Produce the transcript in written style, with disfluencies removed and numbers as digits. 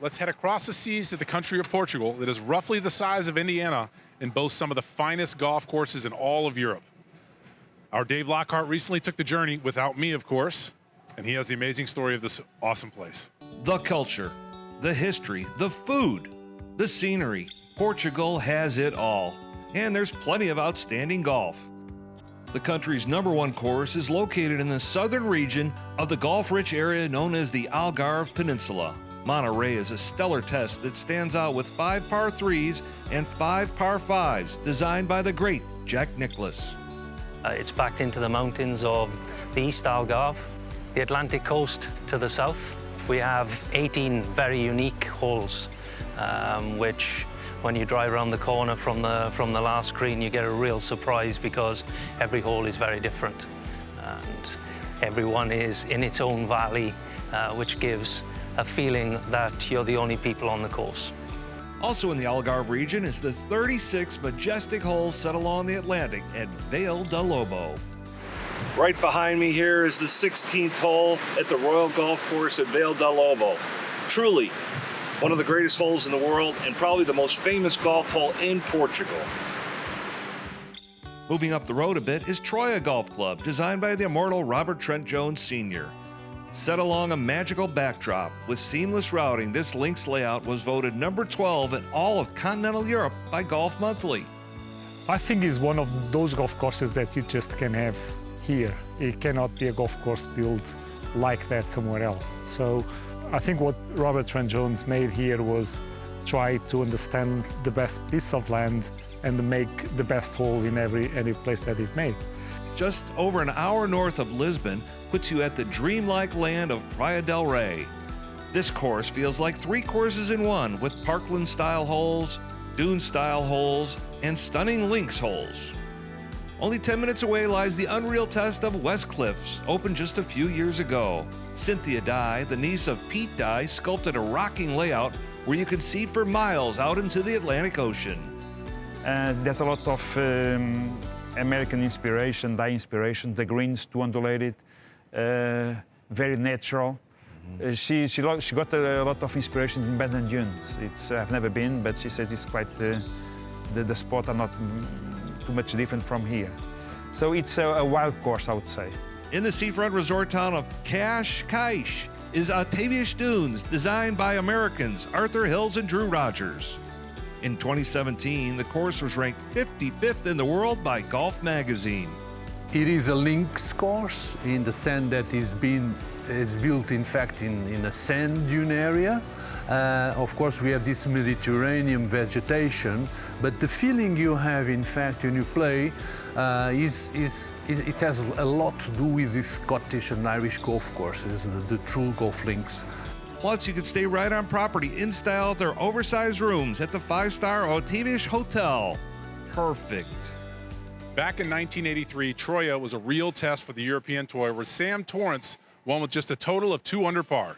let's head across the seas to the country of Portugal that is roughly the size of Indiana and boasts some of the finest golf courses in all of Europe. Our Dave Lockhart recently took the journey, without me, of course, and he has the amazing story of this awesome place. The culture, the history, the food, the scenery. Portugal has it all, and there's plenty of outstanding golf. The country's #1 course is located in the southern region of the golf-rich area known as the Algarve Peninsula. Monterey is a stellar test that stands out with 5 par 3s and 5 par 5s designed by the great Jack Nicklaus. It's backed into the mountains of the East Algarve, the Atlantic coast to the south. We have 18 very unique holes, which when you drive around the corner from the last green, you get a real surprise because every hole is very different. And everyone is in its own valley, which gives a feeling that you're the only people on the course. Also in the Algarve region is the 36 majestic holes set along the Atlantic at Vale del Lobo. Right behind me here is the 16th hole at the Royal Golf Course at Vale del Lobo. Truly one of the greatest holes in the world and probably the most famous golf hole in Portugal. Moving up the road a bit is Troya Golf Club, designed by the immortal Robert Trent Jones Sr. Set along a magical backdrop with seamless routing, this links layout was voted number 12 in all of continental Europe by Golf Monthly. I think it's one of those golf courses that you just can have here. It cannot be a golf course built like that somewhere else. So I think what Robert Trent Jones made here was try to understand the best piece of land and make the best hole in every place that it made. Just over an hour north of Lisbon puts you at the dreamlike land of Praia del Rey. This course feels like 3 courses in one, with parkland-style holes, dune-style holes, and stunning links holes. Only 10 minutes away lies the unreal test of West Cliffs, opened just a few years ago. Cynthia Dye, the niece of Pete Dye, sculpted a rocking layout where you can see for miles out into the Atlantic Ocean. There's a lot of American inspiration, Dye inspiration, the greens too undulated, very natural. She got a lot of inspirations in Portugal Dunes. I've never been, but she says it's quite the spots are not too much different from here. So it's a wild course, I would say. In the seafront resort town of Cascais is Octavius Dunes, designed by Americans Arthur Hills and Drew Rogers. In 2017, the course was ranked 55th in the world by Golf Magazine. It is a links course in the sense that is built, in fact, in a sand dune area. Of course, we have this Mediterranean vegetation, but the feeling you have, in fact, when you play, it has a lot to do with the Scottish and Irish golf courses, the true golf links. Plus, you can stay right on property in style at their oversized rooms at the 5-star Octavius Hotel. Perfect. Back in 1983, Troya was a real test for the European Tour, where Sam Torrance won with just a total of 2 under par.